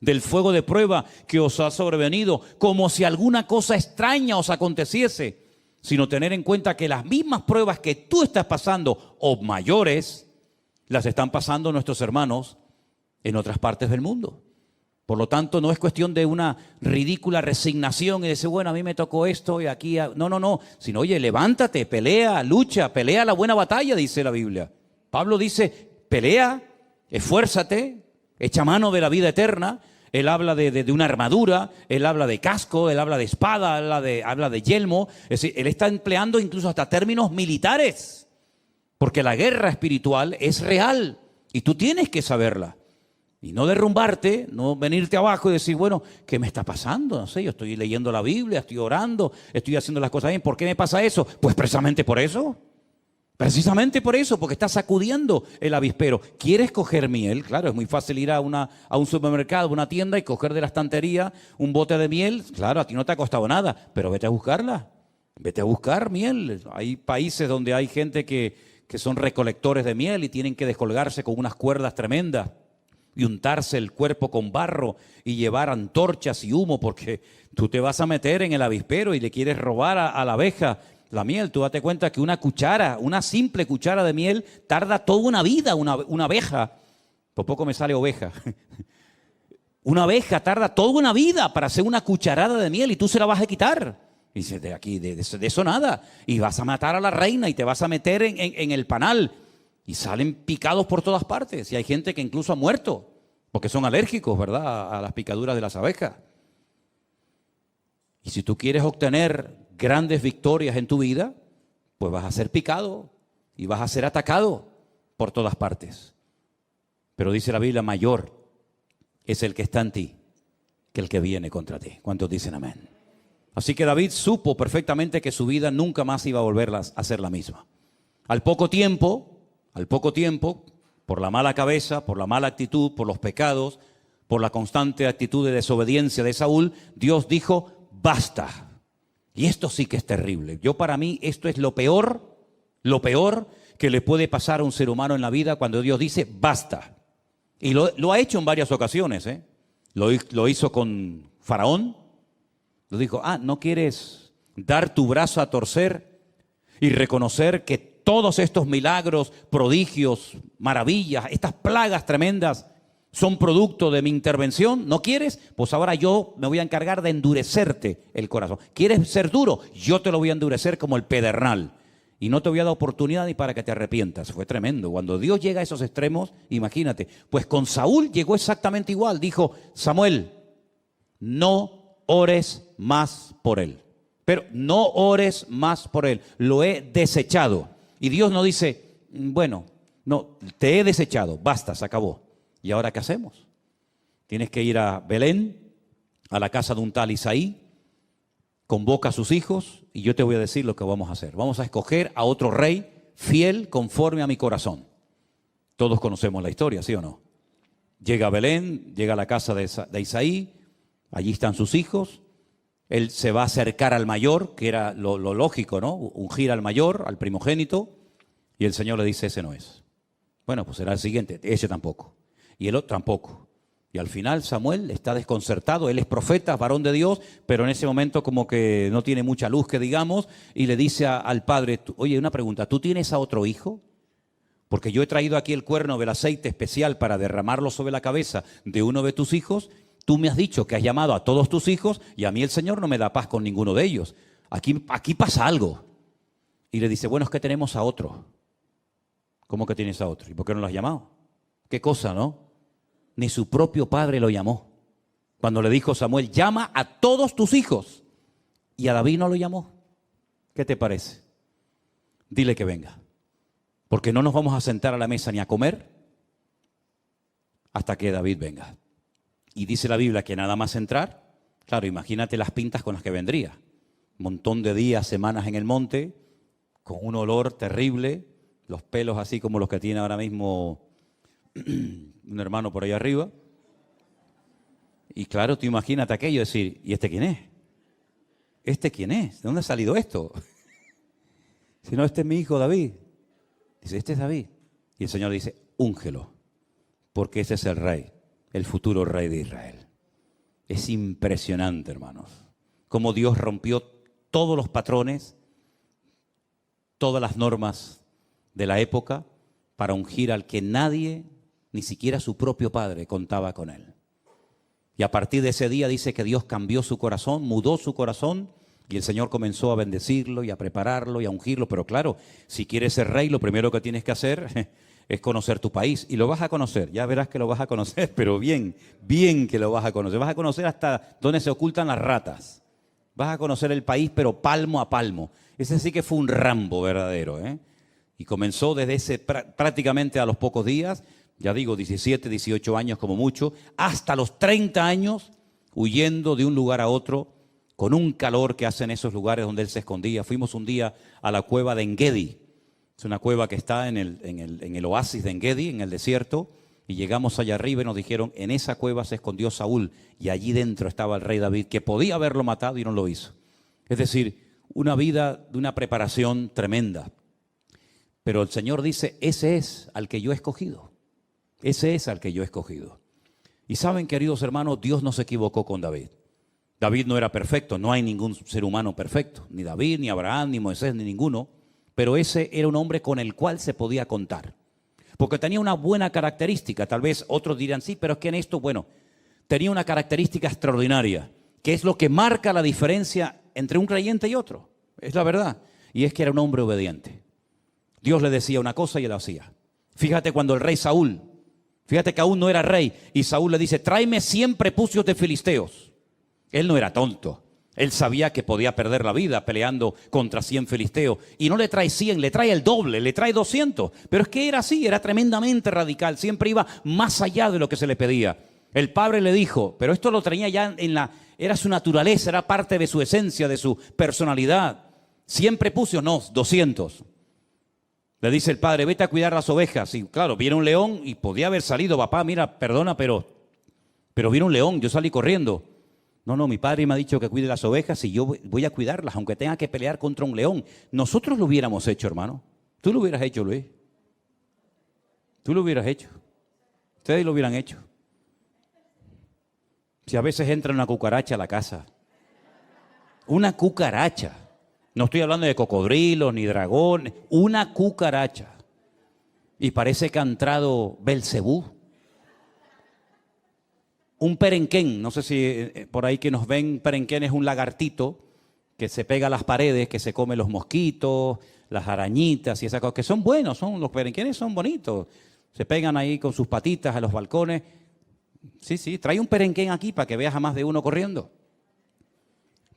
[SPEAKER 1] del fuego de prueba que os ha sobrevenido, como si alguna cosa extraña os aconteciese, sino tener en cuenta que las mismas pruebas que tú estás pasando, o mayores, las están pasando nuestros hermanos en otras partes del mundo. Por lo tanto, no es cuestión de una ridícula resignación y decir: bueno, a mí me tocó esto y aquí. No. Sino, oye, levántate, pelea, lucha, pelea la buena batalla, dice la Biblia. Pablo dice: pelea, esfuérzate, echa mano de la vida eterna. Él habla de una armadura, él habla de casco, él habla de espada, habla de yelmo. Es decir, él está empleando incluso hasta términos militares, porque la guerra espiritual es real y tú tienes que saberla. Y no derrumbarte, no venirte abajo y decir: bueno, ¿qué me está pasando? No sé, yo estoy leyendo la Biblia, estoy orando, estoy haciendo las cosas bien. ¿Por qué me pasa eso? Pues precisamente por eso. Precisamente por eso, porque estás sacudiendo el avispero. ¿Quieres coger miel? Claro, es muy fácil ir a un supermercado, a una tienda y coger de la estantería un bote de miel. Claro, a ti no te ha costado nada, pero vete a buscarla. Vete a buscar miel. Hay países donde hay gente que son recolectores de miel y tienen que descolgarse con unas cuerdas tremendas y untarse el cuerpo con barro y llevar antorchas y humo, porque tú te vas a meter en el avispero y le quieres robar a la abeja la miel. Tú date cuenta que una simple cuchara de miel tarda toda una vida. Una abeja, por poco me sale oveja, una abeja tarda toda una vida para hacer una cucharada de miel, y tú se la vas a quitar. Y dices: de aquí, de eso nada. Y vas a matar a la reina y te vas a meter en el panal. Y salen picados por todas partes. Y hay gente que incluso ha muerto porque son alérgicos, ¿verdad?, a las picaduras de las abejas. Y si tú quieres obtener grandes victorias en tu vida, pues vas a ser picado y vas a ser atacado por todas partes. Pero dice la Biblia: mayor es el que está en ti que el que viene contra ti. ¿Cuántos dicen amén? Así que David supo perfectamente que su vida nunca más iba a volver a ser la misma. Al poco tiempo, por la mala cabeza, por la mala actitud, por los pecados, por la constante actitud de desobediencia de Saúl, Dios dijo: basta. Y esto sí que es terrible. Para mí esto es lo peor que le puede pasar a un ser humano en la vida cuando Dios dice basta. Y lo ha hecho en varias ocasiones, ¿eh? Lo hizo con Faraón. Lo dijo, ¿no quieres dar tu brazo a torcer y reconocer que todos estos milagros, prodigios, maravillas, estas plagas tremendas son producto de mi intervención? ¿No quieres? Pues ahora yo me voy a encargar de endurecerte el corazón. ¿Quieres ser duro? Yo te lo voy a endurecer como el pedernal. Y no te voy a dar oportunidad ni para que te arrepientas. Fue tremendo. Cuando Dios llega a esos extremos, imagínate. Pues con Saúl llegó exactamente igual. Dijo, Samuel, no ores más por él. Pero no ores más por él. Lo he desechado. Y Dios no dice, bueno, no, te he desechado. Basta, se acabó. ¿Y ahora qué hacemos? Tienes que ir a Belén, a la casa de un tal Isaí, convoca a sus hijos y yo te voy a decir lo que vamos a hacer. Vamos a escoger a otro rey fiel conforme a mi corazón. Todos conocemos la historia, ¿sí o no? Llega a Belén, llega a la casa de Isaí, allí están sus hijos. Él se va a acercar al mayor, que era lo lógico, ¿no? Ungir al mayor, al primogénito, y el Señor le dice, ese no es. Bueno, pues será el siguiente, ese tampoco. Y el otro tampoco. Y al final Samuel está desconcertado, él es profeta, varón de Dios, pero en ese momento como que no tiene mucha luz, que digamos, y le dice al padre, oye, una pregunta, ¿tú tienes a otro hijo? Porque yo he traído aquí el cuerno del aceite especial para derramarlo sobre la cabeza de uno de tus hijos. Tú me has dicho que has llamado a todos tus hijos y a mí el Señor no me da paz con ninguno de ellos. Aquí pasa algo. Y le dice, bueno, es que tenemos a otro. ¿Cómo que tienes a otro? ¿Y por qué no lo has llamado? ¿Qué cosa, no? Ni su propio padre lo llamó. Cuando le dijo Samuel, llama a todos tus hijos. Y a David no lo llamó. ¿Qué te parece? Dile que venga. Porque no nos vamos a sentar a la mesa ni a comer hasta que David venga. Y dice la Biblia que nada más entrar, claro, imagínate las pintas con las que vendría. Un montón de días, semanas en el monte, con un olor terrible, los pelos así como los que tiene ahora mismo un hermano por ahí arriba. Y claro, tú imagínate aquello, decir, ¿y este quién es? ¿Este quién es? ¿De dónde ha salido esto? Si no, este es mi hijo David. Dice, este es David. Y el Señor dice, úngelo, porque ese es el rey, el futuro rey de Israel. Es impresionante, hermanos, cómo Dios rompió todos los patrones, todas las normas de la época para ungir al que nadie, ni siquiera su propio padre, contaba con él. Y a partir de ese día dice que Dios cambió su corazón, mudó su corazón, y el Señor comenzó a bendecirlo y a prepararlo y a ungirlo. Pero claro, si quieres ser rey, lo primero que tienes que hacer es conocer tu país. Y lo vas a conocer, ya verás que lo vas a conocer, pero bien, bien que lo vas a conocer. Vas a conocer hasta dónde se ocultan las ratas. Vas a conocer el país, pero palmo a palmo. Ese sí que fue un Rambo verdadero, ¿eh? Y comenzó desde prácticamente a los pocos días, ya digo, 17, 18 años como mucho, hasta los 30 años, huyendo de un lugar a otro, con un calor que hace en esos lugares donde él se escondía. Fuimos un día a la cueva de Engedi. Es una cueva que está en el oasis de Engedi, en el desierto, y llegamos allá arriba y nos dijeron, en esa cueva se escondió Saúl, y allí dentro estaba el rey David, que podía haberlo matado y no lo hizo. Es decir, una vida de una preparación tremenda. Pero el Señor dice, ese es al que yo he escogido. Ese es al que yo he escogido. Y saben, queridos hermanos, Dios no se equivocó con David. David no era perfecto, no hay ningún ser humano perfecto, ni David, ni Abraham, ni Moisés, ni ninguno, pero ese era un hombre con el cual se podía contar, porque tenía una buena característica. Tal vez otros dirán, sí, pero es que en esto, bueno, tenía una característica extraordinaria, que es lo que marca la diferencia entre un creyente y otro, es la verdad, y es que era un hombre obediente. Dios le decía una cosa y él hacía. Fíjate cuando el rey Saúl, fíjate que aún no era rey, y Saúl le dice, tráeme 100 prepucios de filisteos. Él no era tonto. Él sabía que podía perder la vida peleando contra 100 filisteos. Y no le trae 100, le trae el doble, le trae 200. Pero es que era así, era tremendamente radical. Siempre iba más allá de lo que se le pedía. El padre le dijo, pero esto lo tenía ya era su naturaleza, era parte de su esencia, de su personalidad. 100 prepucios, no, 200. Le dice el padre, vete a cuidar las ovejas. Y claro, viene un león y podía haber salido, papá, mira, perdona, pero viene un león, yo salí corriendo. No, mi padre me ha dicho que cuide las ovejas y yo voy a cuidarlas, aunque tenga que pelear contra un león. Nosotros lo hubiéramos hecho, hermano. Tú lo hubieras hecho, Luis. Tú lo hubieras hecho. Ustedes lo hubieran hecho. Si a veces entra una cucaracha a la casa. Una cucaracha. No estoy hablando de cocodrilos ni dragones. Una cucaracha. Y parece que ha entrado Belcebú. Un perenquén. No sé si por ahí que nos ven, perenquén es un lagartito que se pega a las paredes, que se come los mosquitos, las arañitas y esas cosas, que son buenos, los perenquenes son bonitos. Se pegan ahí con sus patitas a los balcones. Sí, trae un perenquén aquí para que veas a más de uno corriendo.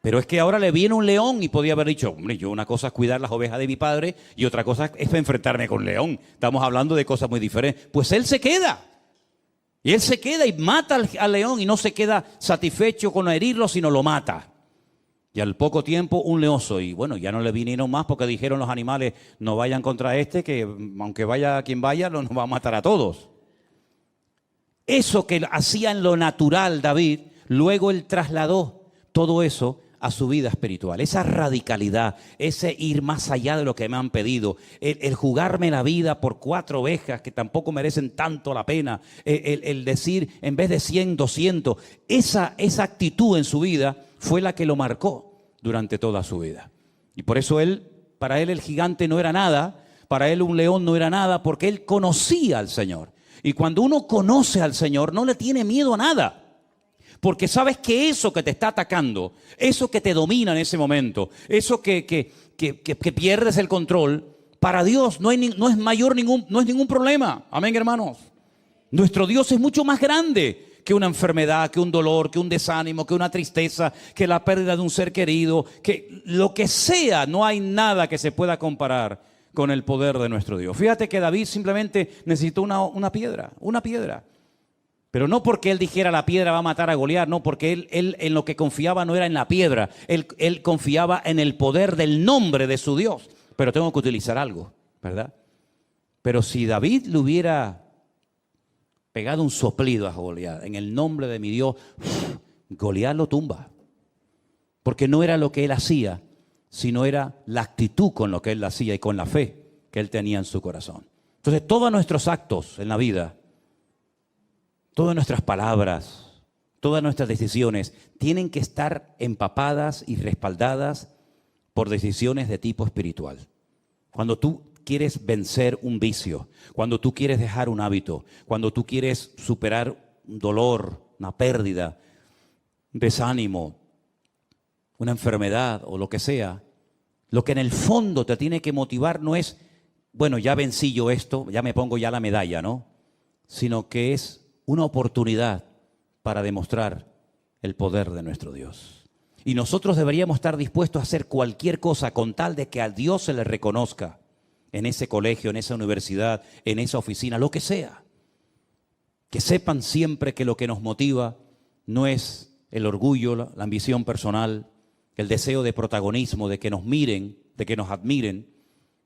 [SPEAKER 1] Pero es que ahora le viene un león y podía haber dicho, hombre, yo una cosa es cuidar las ovejas de mi padre y otra cosa es enfrentarme con un león. Estamos hablando de cosas muy diferentes. Pues él se queda. Y él se queda y mata al león y no se queda satisfecho con herirlo, sino lo mata. Y al poco tiempo un leoso. Y bueno, ya no le vinieron más porque dijeron los animales, no vayan contra este, que aunque vaya quien vaya, nos va a matar a todos. Eso que hacía en lo natural David, luego él trasladó todo eso a su vida espiritual. Esa radicalidad, ese ir más allá de lo que me han pedido, el jugarme la vida por 4 ovejas que tampoco merecen tanto la pena, el decir en vez de 100, 200, esa actitud en su vida fue la que lo marcó durante toda su vida. Y por eso para él el gigante no era nada, para él un león no era nada, porque él conocía al Señor. Y cuando uno conoce al Señor, no le tiene miedo a nada. Porque sabes que eso que te está atacando, eso que te domina en ese momento, eso que pierdes el control, para Dios no es ningún problema. Amén, hermanos. Nuestro Dios es mucho más grande que una enfermedad, que un dolor, que un desánimo, que una tristeza, que la pérdida de un ser querido, que lo que sea, no hay nada que se pueda comparar con el poder de nuestro Dios. Fíjate que David simplemente necesitó una piedra. Pero no porque él dijera la piedra va a matar a Goliat, no, porque él en lo que confiaba no era en la piedra, él confiaba en el poder del nombre de su Dios. Pero tengo que utilizar algo, ¿verdad? Pero si David le hubiera pegado un soplido a Goliat, en el nombre de mi Dios, Goliat lo tumba. Porque no era lo que él hacía, sino era la actitud con lo que él hacía y con la fe que él tenía en su corazón. Entonces todos nuestros actos en la vida, todas nuestras palabras, todas nuestras decisiones tienen que estar empapadas y respaldadas por decisiones de tipo espiritual. Cuando tú quieres vencer un vicio, cuando tú quieres dejar un hábito, cuando tú quieres superar un dolor, una pérdida, un desánimo, una enfermedad o lo que sea, lo que en el fondo te tiene que motivar no es, bueno, ya vencí yo esto, ya me pongo ya la medalla, ¿no? Sino que es una oportunidad para demostrar el poder de nuestro Dios. Y nosotros deberíamos estar dispuestos a hacer cualquier cosa con tal de que a Dios se le reconozca en ese colegio, en esa universidad, en esa oficina, lo que sea. Que sepan siempre que lo que nos motiva no es el orgullo, la ambición personal, el deseo de protagonismo, de que nos miren, de que nos admiren,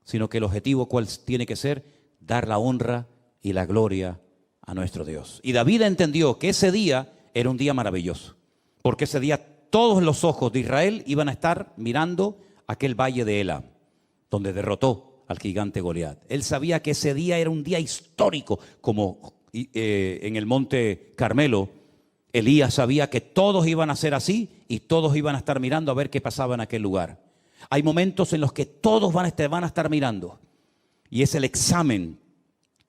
[SPEAKER 1] sino que el objetivo cuál tiene que ser, dar la honra y la gloria a nuestro Dios. Y David entendió que ese día era un día maravilloso, porque ese día todos los ojos de Israel iban a estar mirando aquel valle de Elam, donde derrotó al gigante Goliat. Él sabía que ese día era un día histórico, como en el monte Carmelo, Elías sabía que todos iban a ser así y todos iban a estar mirando a ver qué pasaba en aquel lugar. Hay momentos en los que todos van a estar mirando, y es el examen,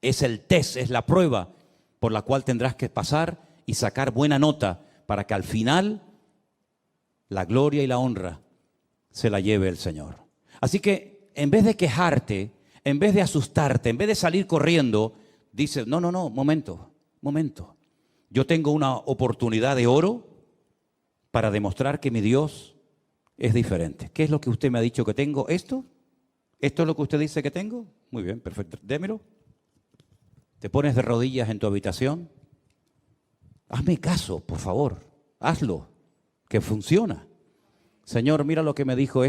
[SPEAKER 1] es el test, es la prueba por la cual tendrás que pasar y sacar buena nota para que al final la gloria y la honra se la lleve el Señor. Así que en vez de quejarte, en vez de asustarte, en vez de salir corriendo, dices, no, momento. Yo tengo una oportunidad de oro para demostrar que mi Dios es diferente. ¿Qué es lo que usted me ha dicho que tengo? ¿Esto? ¿Esto es lo que usted dice que tengo? Muy bien, perfecto. Démelo. Te pones de rodillas en tu habitación. Hazme caso, por favor. Hazlo, que funciona. Señor, mira lo que me dijo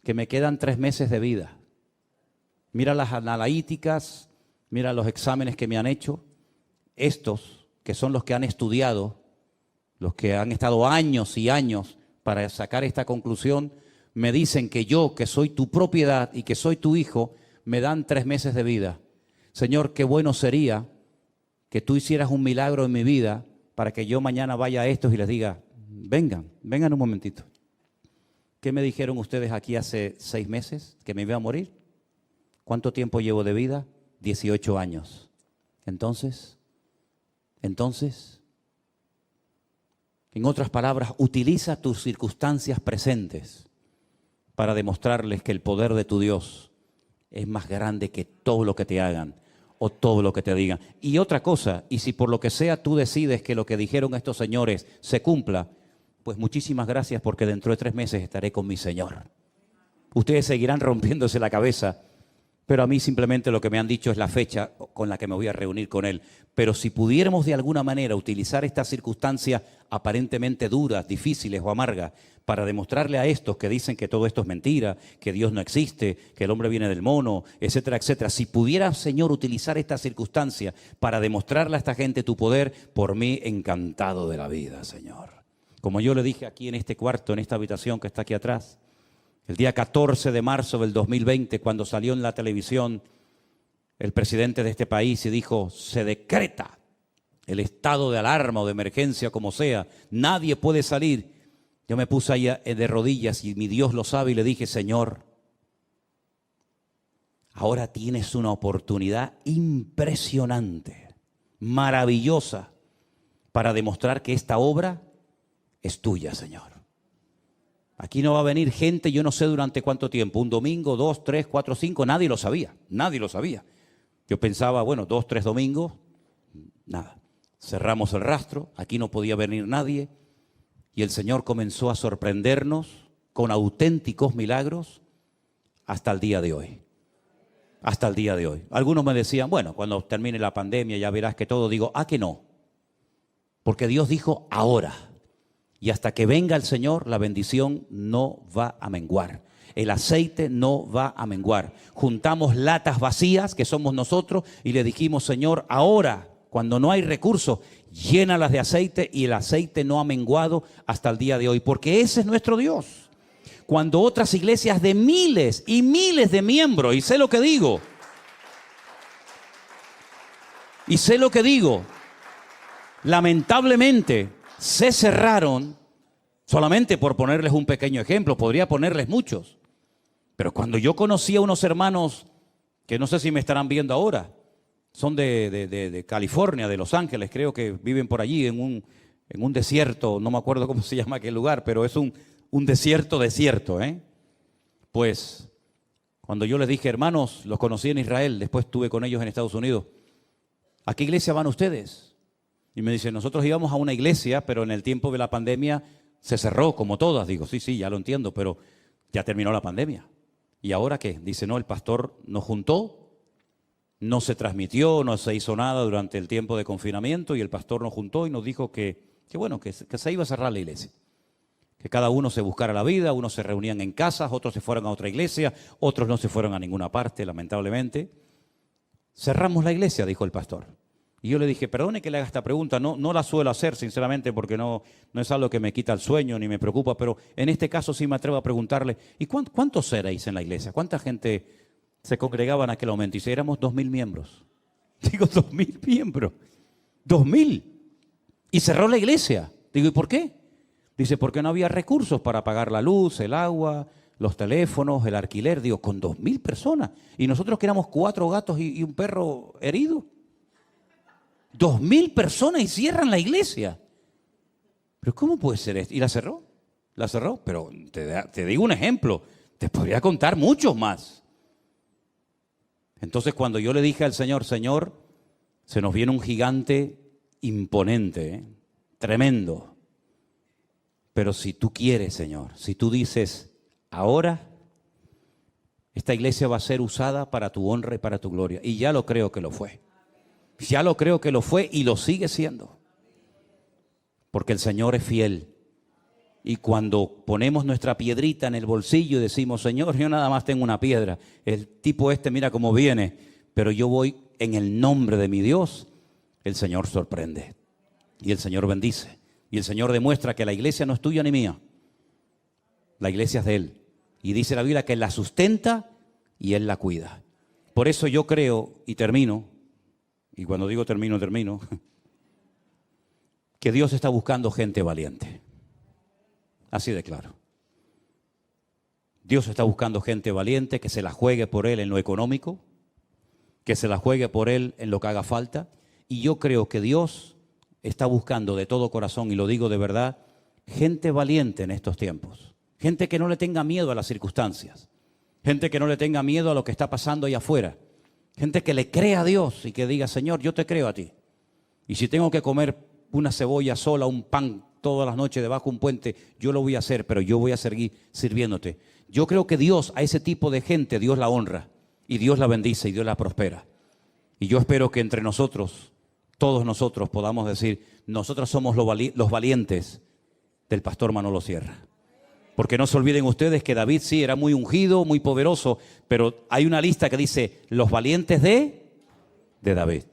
[SPEAKER 1] que me quedan 3 meses de vida. Mira las analíticas, mira los exámenes que me han hecho. Estos, que son los que han estudiado, los que han estado años y años para sacar esta conclusión, me dicen que yo, que soy tu propiedad y que soy tu hijo, me dan 3 meses de vida. Señor, qué bueno sería que tú hicieras un milagro en mi vida para que yo mañana vaya a estos y les diga, vengan un momentito. ¿Qué me dijeron ustedes aquí hace 6 meses? ¿Que me iba a morir? ¿Cuánto tiempo llevo de vida? 18 años. Entonces, en otras palabras, utiliza tus circunstancias presentes para demostrarles que el poder de tu Dios es más grande que todo lo que te hagan o todo lo que te digan. Y otra cosa, y si por lo que sea tú decides que lo que dijeron estos señores se cumpla, pues muchísimas gracias porque dentro de 3 meses estaré con mi Señor. Ustedes seguirán rompiéndose la cabeza, pero a mí simplemente lo que me han dicho es la fecha con la que me voy a reunir con Él. Pero si pudiéramos de alguna manera utilizar estas circunstancias aparentemente duras, difíciles o amargas, para demostrarle a estos que dicen que todo esto es mentira, que Dios no existe, que el hombre viene del mono, etcétera, etcétera. Si pudiera, Señor, utilizar estas circunstancias para demostrarle a esta gente tu poder, por mí encantado de la vida, Señor. Como yo le dije aquí en este cuarto, en esta habitación que está aquí atrás, el día 14 de marzo del 2020, cuando salió en la televisión el presidente de este país y dijo, se decreta el estado de alarma o de emergencia, como sea, nadie puede salir. Yo me puse ahí de rodillas y mi Dios lo sabe y le dije, Señor, ahora tienes una oportunidad impresionante, maravillosa, para demostrar que esta obra es tuya, Señor. Aquí no va a venir gente, yo no sé durante cuánto tiempo, un domingo, 2, 3, 4, 5, nadie lo sabía. Yo pensaba, bueno, 2, 3 domingos, nada. Cerramos el rastro, aquí no podía venir nadie y el Señor comenzó a sorprendernos con auténticos milagros hasta el día de hoy. Hasta el día de hoy. Algunos me decían, bueno, cuando termine la pandemia ya verás que todo. Digo, que no. Porque Dios dijo ahora. Y hasta que venga el Señor, la bendición no va a menguar. El aceite no va a menguar. Juntamos latas vacías, que somos nosotros, y le dijimos, Señor, ahora, cuando no hay recursos, llénalas de aceite, y el aceite no ha menguado hasta el día de hoy, porque ese es nuestro Dios. Cuando otras iglesias de miles y miles de miembros, y sé lo que digo, lamentablemente se cerraron, solamente por ponerles un pequeño ejemplo, podría ponerles muchos. Pero cuando yo conocí a unos hermanos, que no sé si me estarán viendo ahora, son de California, de Los Ángeles, creo que viven por allí en un desierto, no me acuerdo cómo se llama aquel lugar, pero es un desierto, Pues, cuando yo les dije, hermanos, los conocí en Israel, después estuve con ellos en Estados Unidos, ¿a qué iglesia van ustedes? Y me dicen, nosotros íbamos a una iglesia, pero en el tiempo de la pandemia se cerró, como todas. Digo, sí, ya lo entiendo, pero ya terminó la pandemia. ¿Y ahora qué? Dice, no, el pastor nos juntó, no se transmitió, no se hizo nada durante el tiempo de confinamiento, y el pastor nos juntó y nos dijo que se iba a cerrar la iglesia. Que cada uno se buscara la vida, unos se reunían en casas, otros se fueron a otra iglesia, otros no se fueron a ninguna parte, lamentablemente. Cerramos la iglesia, dijo el pastor. Y yo le dije, perdone que le haga esta pregunta, no la suelo hacer sinceramente porque no es algo que me quita el sueño ni me preocupa, pero en este caso sí me atrevo a preguntarle, ¿y cuántos erais en la iglesia? ¿Cuánta gente se congregaba en aquel momento? Y dice, éramos 2.000 miembros. Digo, 2.000 miembros, 2.000. Y cerró la iglesia. Digo, ¿y por qué? Dice, porque no había recursos para pagar la luz, el agua, los teléfonos, el alquiler. Digo, con 2.000 personas. Y nosotros que éramos 4 gatos y un perro herido. 2.000 personas y cierran la iglesia. ¿Pero cómo puede ser esto? ¿Y la cerró? La cerró, pero te digo un ejemplo. Te podría contar muchos más. Entonces cuando yo le dije al Señor, Señor, se nos viene un gigante imponente, tremendo. Pero si tú quieres, Señor, si tú dices, ahora esta iglesia va a ser usada para tu honra y para tu gloria. Y ya lo creo que lo fue. Ya lo creo que lo fue y lo sigue siendo. Porque el Señor es fiel. Y cuando ponemos nuestra piedrita en el bolsillo y decimos, Señor, yo nada más tengo una piedra. El tipo mira cómo viene, pero yo voy en el nombre de mi Dios. El Señor sorprende. Y el Señor bendice. Y el Señor demuestra que la iglesia no es tuya ni mía. La iglesia es de Él. Y dice la Biblia que Él la sustenta y Él la cuida. Por eso yo creo, y termino, y cuando digo termino, que Dios está buscando gente valiente. Así de claro. Dios está buscando gente valiente que se la juegue por Él en lo económico, que se la juegue por Él en lo que haga falta. Y yo creo que Dios está buscando de todo corazón, y lo digo de verdad, gente valiente en estos tiempos. Gente que no le tenga miedo a las circunstancias. Gente que no le tenga miedo a lo que está pasando allá afuera. Gente que le crea a Dios y que diga, Señor, yo te creo a ti. Y si tengo que comer una cebolla sola, un pan todas las noches debajo de un puente, yo lo voy a hacer, pero yo voy a seguir sirviéndote. Yo creo que Dios, a ese tipo de gente, Dios la honra y Dios la bendice y Dios la prospera. Y yo espero que entre nosotros, todos nosotros podamos decir, nosotros somos los valientes del pastor Manolo Sierra. Porque no se olviden ustedes que David sí era muy ungido, muy poderoso, pero hay una lista que dice los valientes de David.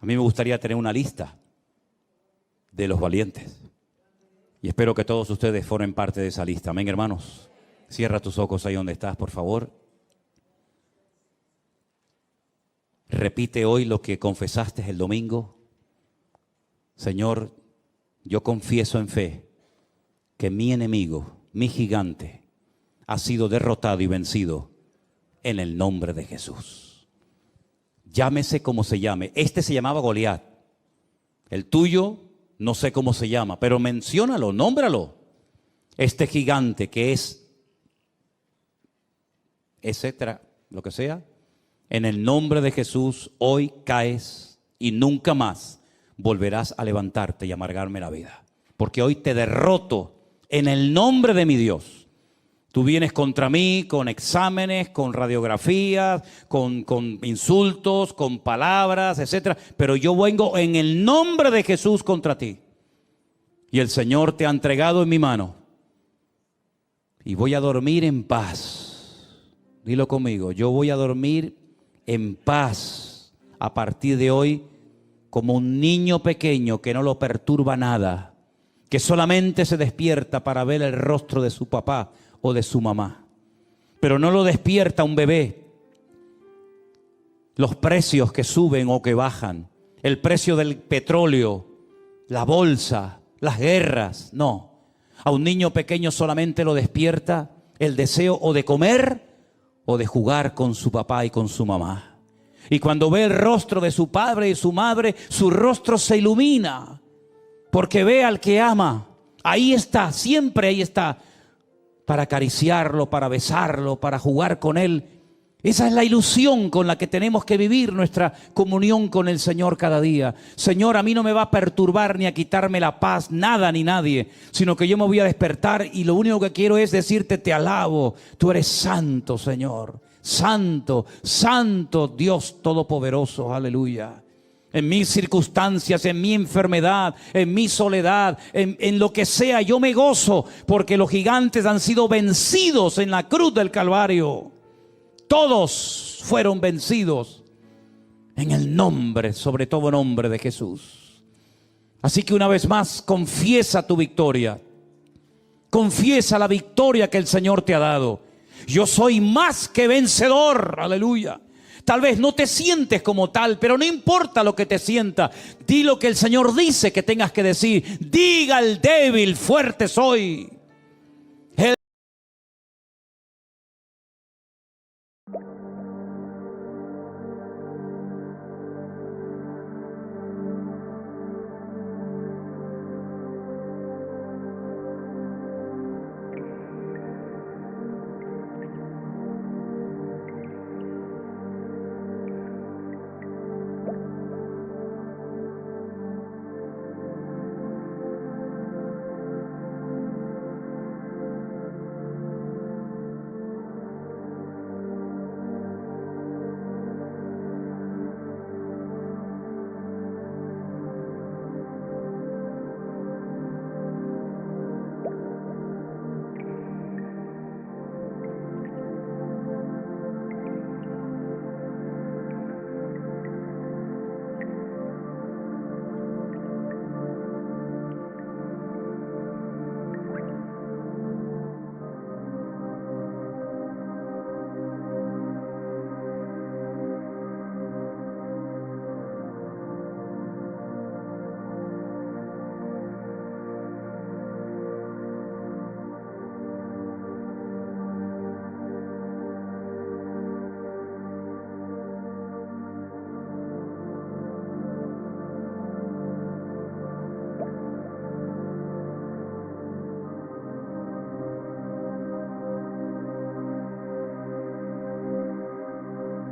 [SPEAKER 1] A mí me gustaría tener una lista de los valientes. Y espero que todos ustedes formen parte de esa lista. Amén, hermanos. Cierra tus ojos ahí donde estás, por favor. Repite hoy lo que confesaste el domingo. Señor, yo confieso en fe que mi enemigo, mi gigante, ha sido derrotado y vencido en el nombre de Jesús. Llámese como se llame. Este se llamaba Goliat. El tuyo no sé cómo se llama, pero menciónalo, nómbralo. Este gigante que es, etcétera, lo que sea, en el nombre de Jesús hoy caes y nunca más volverás a levantarte y amargarme la vida. Porque hoy te derroto en el nombre de mi Dios. Tú vienes contra mí con exámenes, con radiografías, con insultos, con palabras, etcétera. Pero yo vengo en el nombre de Jesús contra ti. Y el Señor te ha entregado en mi mano. Y voy a dormir en paz. Dilo conmigo, yo voy a dormir en paz a partir de hoy como un niño pequeño que no lo perturba nada, que solamente se despierta para ver el rostro de su papá o de su mamá. Pero no lo despierta un bebé. Los precios que suben o que bajan, el precio del petróleo, la bolsa, las guerras, no. A un niño pequeño solamente lo despierta el deseo o de comer o de jugar con su papá y con su mamá. Y cuando ve el rostro de su padre y su madre, su rostro se ilumina. Porque ve al que ama, ahí está, siempre ahí está, para acariciarlo, para besarlo, para jugar con él. Esa es la ilusión con la que tenemos que vivir nuestra comunión con el Señor cada día. Señor, a mí no me va a perturbar ni a quitarme la paz, nada ni nadie, sino que yo me voy a despertar y lo único que quiero es decirte, te alabo, tú eres santo, Señor, santo, santo Dios Todopoderoso, aleluya. En mis circunstancias, en mi enfermedad, en mi soledad, en lo que sea, yo me gozo porque los gigantes han sido vencidos en la cruz del Calvario. Todos fueron vencidos en el nombre, sobre todo nombre de Jesús. Así que una vez más, confiesa tu victoria. Confiesa la victoria que el Señor te ha dado. Yo soy más que vencedor, aleluya. Tal vez no te sientes como tal, pero no importa lo que te sienta. Di lo que el Señor dice que tengas que decir. Diga al débil, fuerte soy.